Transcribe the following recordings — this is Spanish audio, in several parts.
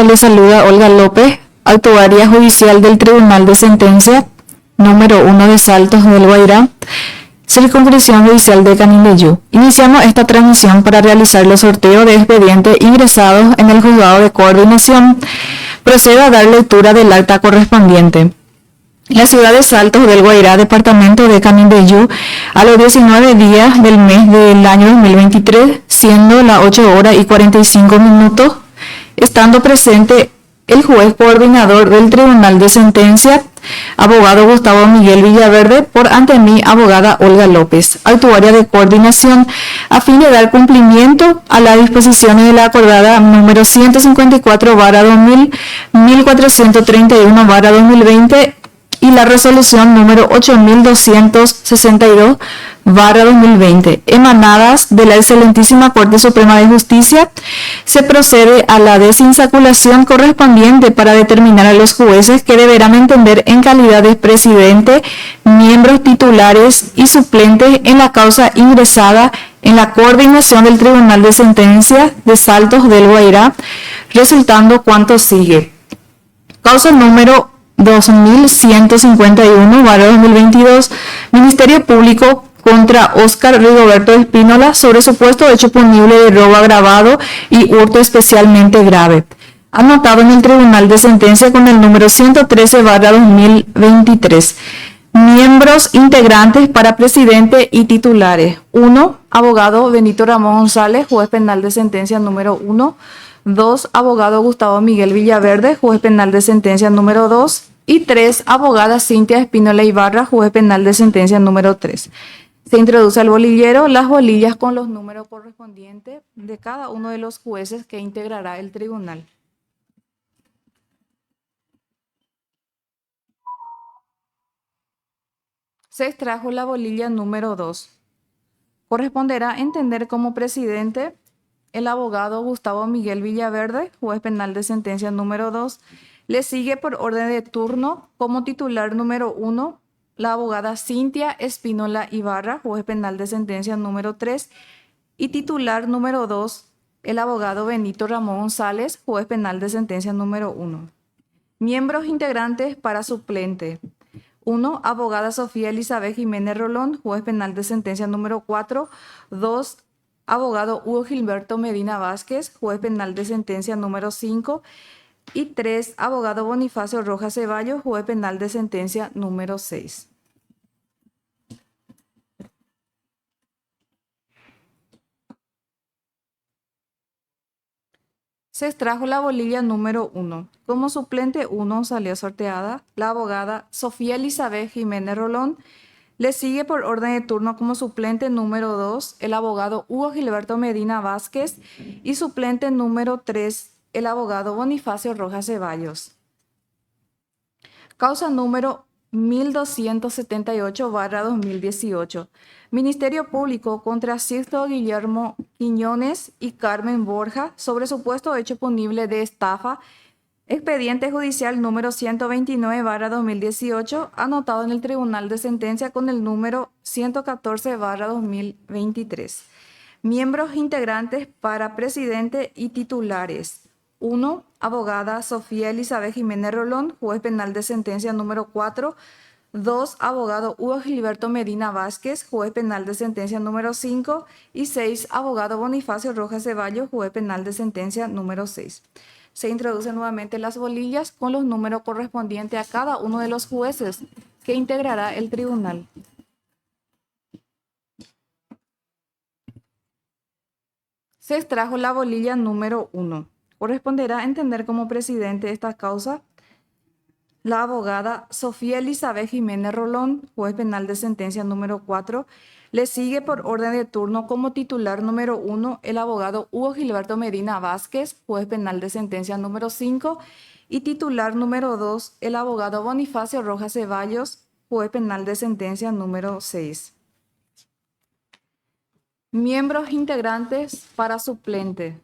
le saluda Olga López, actuaria judicial del Tribunal de Sentencia número 1 de Saltos del Guairá, Circunscripción Judicial de Canindeyú. Iniciamos esta transmisión para realizar los sorteos de expedientes ingresados en el Juzgado de Coordinación. Procedo a dar lectura del acta correspondiente. La ciudad de Saltos del Guairá, departamento de Canindeyú, a los 19 días del mes del año 2023, siendo las 8 horas y 45 minutos, estando presente el juez coordinador del Tribunal de Sentencia, abogado Gustavo Miguel Villaverde, por ante mí, abogada Olga López, actuaria de coordinación, a fin de dar cumplimiento a las disposiciones de la acordada número 154/2000, 1431/2020 y la resolución número 8262/2020, emanadas de la excelentísima Corte Suprema de Justicia. Se procede a la desinsaculación correspondiente para determinar a los jueces que deberán entender en calidad de presidente, miembros titulares y suplentes en la causa ingresada en la coordinación del Tribunal de Sentencia de Saltos del Guairá, resultando cuanto sigue. Causa número 2151/2022, Ministerio Público contra Óscar Rigoberto Espínola sobre supuesto hecho punible de robo agravado y hurto especialmente grave. Anotado en el Tribunal de Sentencia con el número 113/2023. Miembros integrantes para presidente y titulares. 1. Abogado Benito Ramón González, juez penal de sentencia número 1. 2. Abogado Gustavo Miguel Villaverde, juez penal de sentencia número 2. Y 3. Abogada Cintia Espínola Ibarra, juez penal de sentencia número 3. Se introduce al bolillero las bolillas con los números correspondientes de cada uno de los jueces que integrará el tribunal. Se extrajo la bolilla número 2. Corresponderá entender como presidente el abogado Gustavo Miguel Villaverde, juez penal de sentencia número 2. Le sigue por orden de turno como titular número 1 la abogada Cintia Espínola Ibarra, juez penal de sentencia número 3. Y titular número 2 el abogado Benito Ramón González, juez penal de sentencia número 1. Miembros integrantes para suplente. 1. Abogada Sofía Elizabeth Jiménez Rolón, juez penal de sentencia número 4. 2. Abogado Hugo Gilberto Medina Vázquez, juez penal de sentencia número 5. Y 3. Abogado Bonifacio Rojas Ceballos, juez penal de sentencia número 6. Se extrajo la bolilla número 1. Como suplente 1 salió sorteada la abogada Sofía Elizabeth Jiménez Rolón. Le sigue por orden de turno como suplente número 2 el abogado Hugo Gilberto Medina Vázquez y suplente número 3 el abogado Bonifacio Rojas Ceballos. Causa número 1278/2018. Ministerio Público contra Sixto Guillermo Quiñones y Carmen Borja sobre supuesto hecho punible de estafa. Expediente judicial número 129/2018, anotado en el Tribunal de Sentencia con el número 114/2023. Miembros integrantes para presidente y titulares. 1. Abogada Sofía Elizabeth Jiménez Rolón, juez penal de sentencia número 4. 2. Abogado Hugo Gilberto Medina Vázquez, juez penal de sentencia número 5. Y 6. Abogado Bonifacio Rojas Ceballos, juez penal de sentencia número 6. Se introducen nuevamente las bolillas con los números correspondientes a cada uno de los jueces que integrará el tribunal. Se extrajo la bolilla número 1. Corresponderá entender como presidente de esta causa la abogada Sofía Elizabeth Jiménez Rolón, juez penal de sentencia número 4. Le sigue por orden de turno como titular número 1 el abogado Hugo Gilberto Medina Vázquez, juez penal de sentencia número 5. Y titular número 2 el abogado Bonifacio Rojas Ceballos, juez penal de sentencia número 6. Miembros integrantes para suplente.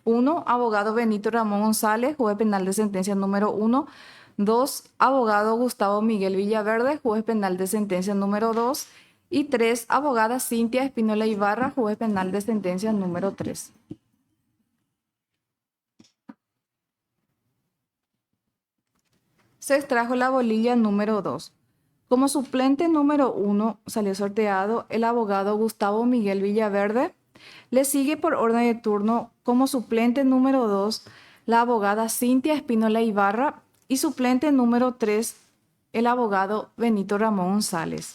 1. Abogado Benito Ramón González, juez penal de sentencia número 1. 2. Abogado Gustavo Miguel Villaverde, juez penal de sentencia número 2. Y 3. Abogada Cintia Espínola Ibarra, juez penal de sentencia número 3. Se extrajo la bolilla número 2. Como suplente número 1 salió sorteado el abogado Gustavo Miguel Villaverde. Le sigue por orden de turno como suplente número 2 la abogada Cintia Espínola Ibarra y suplente número 3 el abogado Benito Ramón González.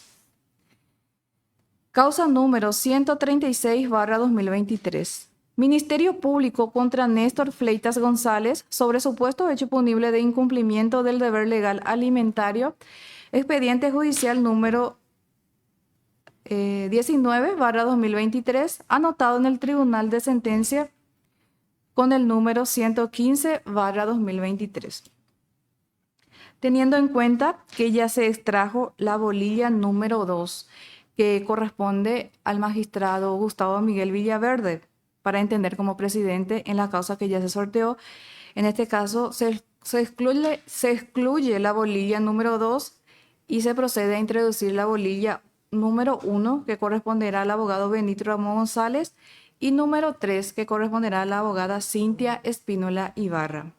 Causa número 136/2023. Ministerio Público contra Néstor Fleitas González sobre supuesto hecho punible de incumplimiento del deber legal alimentario. Expediente judicial número 19/2023, anotado en el Tribunal de Sentencia con el número 115/2023. Teniendo en cuenta que ya se extrajo la bolilla número 2, que corresponde al magistrado Gustavo Miguel Villaverde, para entender como presidente en la causa que ya se sorteó. En este caso, se excluye la bolilla número 2 y se procede a introducir la bolilla número 1, que corresponderá al abogado Benito Ramón González, y número 3, que corresponderá a la abogada Cintia Espínola Ibarra.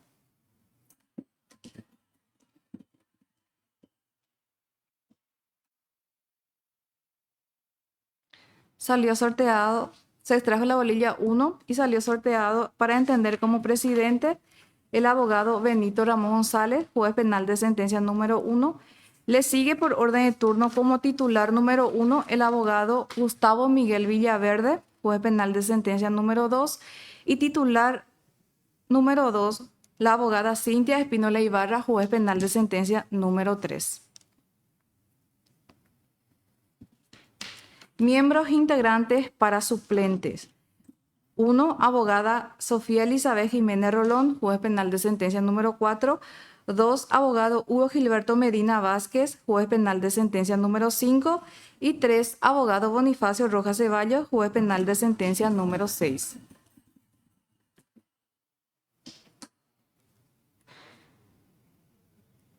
Salió sorteado, se extrajo la bolilla 1 y salió sorteado para entender como presidente el abogado Benito Ramón González, juez penal de sentencia número 1. Le sigue por orden de turno como titular número 1 el abogado Gustavo Miguel Villaverde, juez penal de sentencia número 2, y titular número 2 la abogada Cintia Espínola Ibarra, juez penal de sentencia número 3. Miembros integrantes para suplentes. 1. Abogada Sofía Elizabeth Jiménez Rolón, juez penal de sentencia número 4. 2. Abogado Hugo Gilberto Medina Vázquez, juez penal de sentencia número 5. Y 3. Abogado Bonifacio Rojas Ceballos, juez penal de sentencia número 6.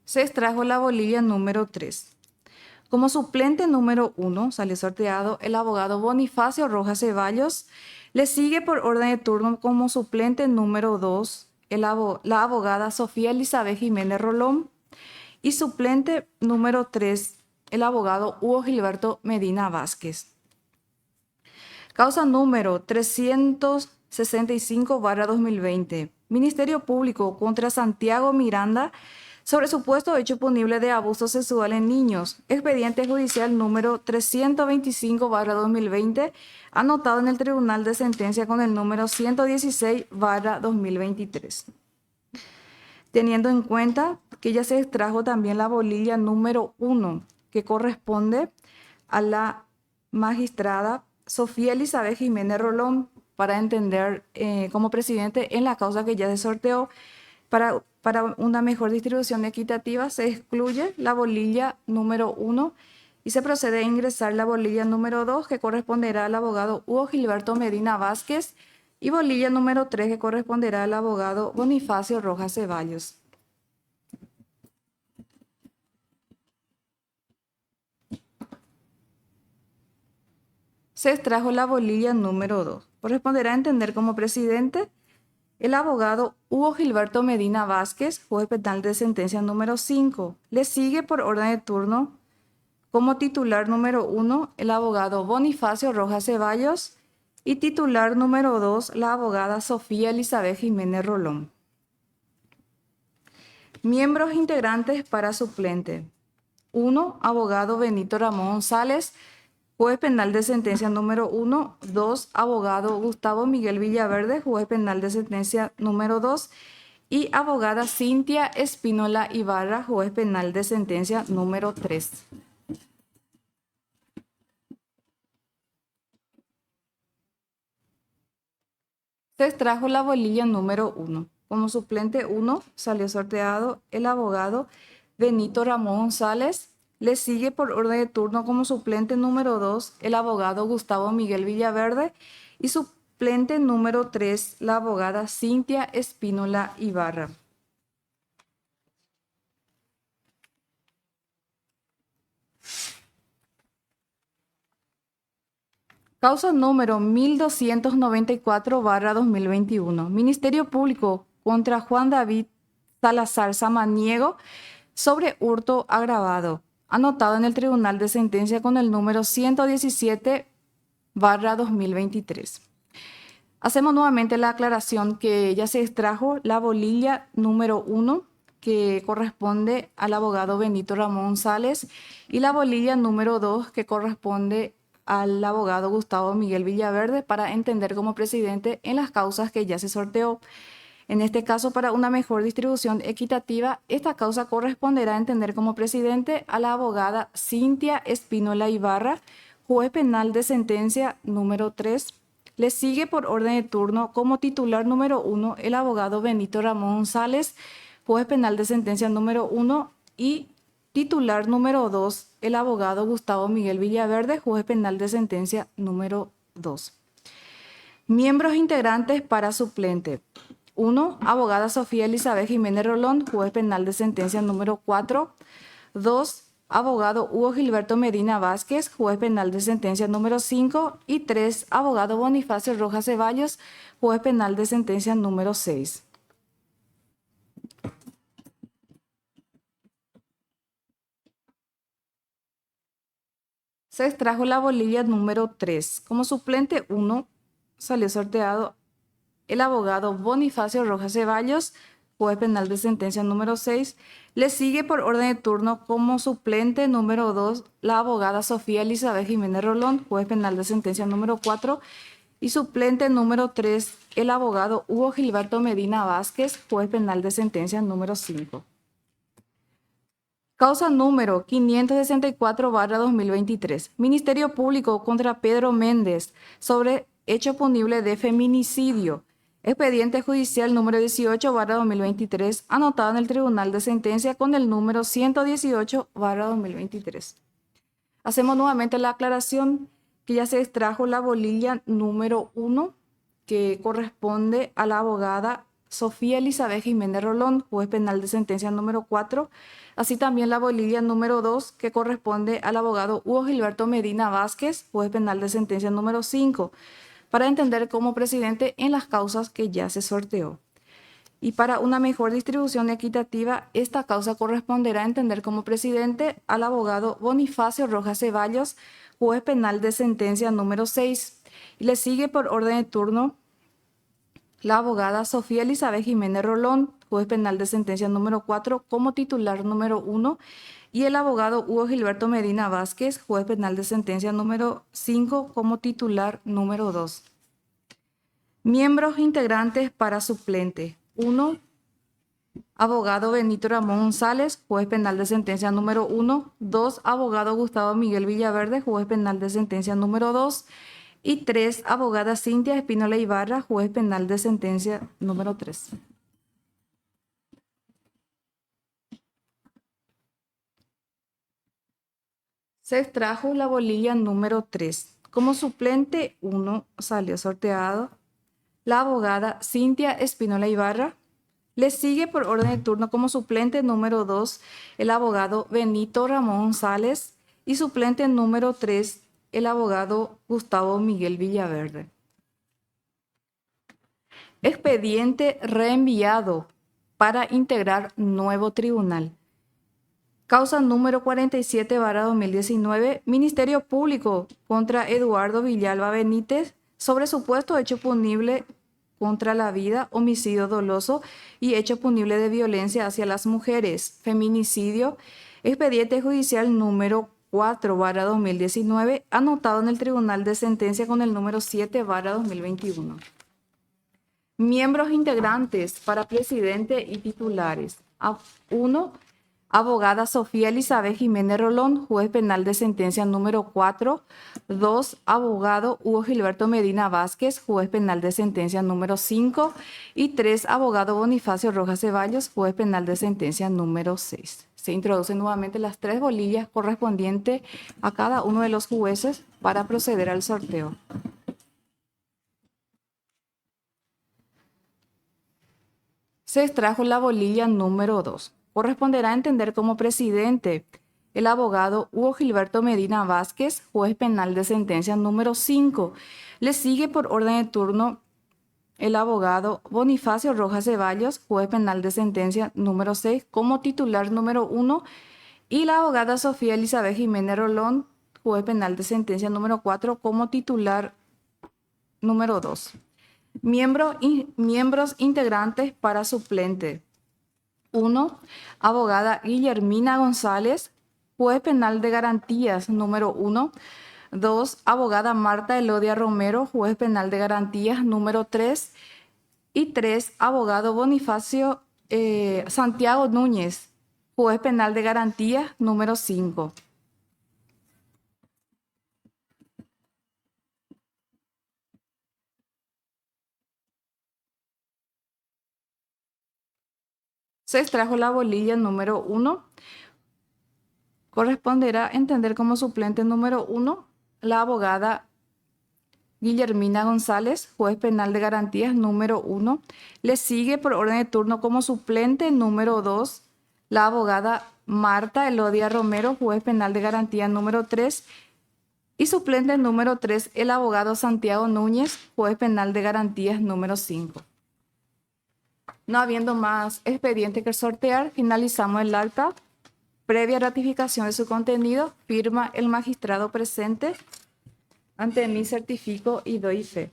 Se extrajo la bolilla número 3. Como suplente número 1 salió sorteado el abogado Bonifacio Rojas Ceballos. Le sigue por orden de turno como suplente número 2 la abogada Sofía Elizabeth Jiménez Rolón. Y suplente número 3 el abogado Hugo Gilberto Medina Vázquez. Causa número 365/2020. Ministerio Público contra Santiago Miranda sobre supuesto hecho punible de abuso sexual en niños. Expediente judicial número 325/2020, anotado en el Tribunal de Sentencia con el número 116/2023. Teniendo en cuenta que ya se extrajo también la bolilla número 1, que corresponde a la magistrada Sofía Elizabeth Jiménez Rolón, para entender como presidente en la causa que ya se sorteó. Para una mejor distribución equitativa se excluye la bolilla número 1 y se procede a ingresar la bolilla número 2, que corresponderá al abogado Hugo Gilberto Medina Vázquez, y bolilla número 3, que corresponderá al abogado Bonifacio Rojas Ceballos. Se extrajo la bolilla número 2. Corresponderá a entender como presidente el abogado Hugo Gilberto Medina Vázquez, juez penal de sentencia número 5. Le sigue por orden de turno como titular número 1 el abogado Bonifacio Rojas Ceballos y titular número 2 la abogada Sofía Elizabeth Jiménez Rolón. Miembros integrantes para suplente. 1. Abogado Benito Ramón González, juez penal de sentencia número 1. 2. Abogado Gustavo Miguel Villaverde, juez penal de sentencia número 2. Y abogada Cintia Espínola Ibarra, juez penal de sentencia número 3. Se extrajo la bolilla número 1. Como suplente 1 salió sorteado el abogado Benito Ramón González. Le sigue por orden de turno como suplente número 2 el abogado Gustavo Miguel Villaverde y suplente número 3 la abogada Cintia Espínola Ibarra. Causa número 1294/2021. Ministerio Público contra Juan David Salazar Samaniego sobre hurto agravado, anotado en el Tribunal de Sentencia con el número 117/2023. Hacemos nuevamente la aclaración que ya se extrajo la bolilla número 1, que corresponde al abogado Benito Ramón González, y la bolilla número 2, que corresponde al abogado Gustavo Miguel Villaverde, para entender como presidente en las causas que ya se sorteó. En este caso, para una mejor distribución equitativa, esta causa corresponderá a entender como presidente a la abogada Cintia Espínola Ibarra, juez penal de sentencia número 3. Le sigue por orden de turno como titular número 1 el abogado Benito Ramón González, juez penal de sentencia número 1, y titular número 2 el abogado Gustavo Miguel Villaverde, juez penal de sentencia número 2. Miembros integrantes para suplente. 1. Abogada Sofía Elizabeth Jiménez Rolón, juez penal de sentencia número 4. 2. Abogado Hugo Gilberto Medina Vázquez, juez penal de sentencia número 5. Y 3. Abogado Bonifacio Rojas Ceballos, juez penal de sentencia número 6. Se extrajo la bolilla número 3. Como suplente 1 salió sorteado el abogado Bonifacio Rojas Ceballos, juez penal de sentencia número 6. Le sigue por orden de turno como suplente número 2 la abogada Sofía Elizabeth Jiménez Rolón, juez penal de sentencia número 4. Y suplente número 3 el abogado Hugo Gilberto Medina Vázquez, juez penal de sentencia número 5. Causa número 564/2023. Ministerio Público contra Pedro Méndez sobre hecho punible de feminicidio. Expediente judicial número 18/2023, anotado en el Tribunal de Sentencia con el número 118/2023. Hacemos nuevamente la aclaración que ya se extrajo la bolilla número 1, que corresponde a la abogada Sofía Elizabeth Jiménez Rolón, juez penal de sentencia número 4. Así también la bolilla número 2, que corresponde al abogado Hugo Gilberto Medina Vázquez, juez penal de sentencia número 5, para entender como presidente en las causas que ya se sorteó. Y para una mejor distribución equitativa, esta causa corresponderá a entender como presidente al abogado Bonifacio Rojas Ceballos, juez penal de sentencia número 6. Y le sigue por orden de turno la abogada Sofía Elizabeth Jiménez Rolón, juez penal de sentencia número 4, como titular número 1, y el abogado Hugo Gilberto Medina Vázquez, juez penal de sentencia número 5, como titular número 2. Miembros integrantes para suplente. 1. Abogado Benito Ramón González, juez penal de sentencia número 1. 2. Abogado Gustavo Miguel Villaverde, juez penal de sentencia número 2. Y 3. Abogada Cintia Espínola Ibarra, juez penal de sentencia número 3. Se extrajo la bolilla número 3. Como suplente 1 salió sorteado la abogada Cintia Espínola Ibarra. Le sigue por orden de turno como suplente número 2 el abogado Benito Ramón González, y suplente número 3 el abogado Gustavo Miguel Villaverde. Expediente reenviado para integrar nuevo tribunal. Causa número 47/2019, Ministerio Público contra Eduardo Villalba Benítez sobre supuesto hecho punible contra la vida, homicidio doloso y hecho punible de violencia hacia las mujeres, feminicidio. Expediente judicial número 4/2019, anotado en el Tribunal de Sentencia con el número 7/2021. Miembros integrantes para presidente y titulares. 1. Abogada Sofía Elizabeth Jiménez Rolón, juez penal de sentencia número 4. 2. Abogado Hugo Gilberto Medina Vázquez, juez penal de sentencia número 5. Y 3. Abogado Bonifacio Rojas Ceballos, juez penal de sentencia número 6. Se introducen nuevamente las 3 bolillas correspondientes a cada uno de los jueces para proceder al sorteo. Se extrajo la bolilla número 2. Corresponderá a entender como presidente el abogado Hugo Gilberto Medina Vázquez, juez penal de sentencia número 5. Le sigue por orden de turno el abogado Bonifacio Rojas Ceballos, juez penal de sentencia número 6, como titular número 1, y la abogada Sofía Elizabeth Jiménez Rolón, juez penal de sentencia número 4, como titular número 2. Miembros integrantes para suplente. 1. Abogada Guillermina González, juez penal de garantías número 1. 2. Abogada Marta Elodia Romero, juez penal de garantías número 3. Y 3. Abogado Bonifacio Santiago Núñez, juez penal de garantías número 5. Se extrajo la bolilla número 1. Corresponderá entender como suplente número 1 la abogada Guillermina González, juez penal de garantías número 1. Le sigue por orden de turno como suplente número 2 la abogada Marta Elodia Romero, juez penal de garantías número 3. Y suplente número 3 el abogado Santiago Núñez, juez penal de garantías número 5. No habiendo más expediente que sortear, finalizamos el acta. Previa ratificación de su contenido, firma el magistrado presente. Ante mí certifico y doy fe.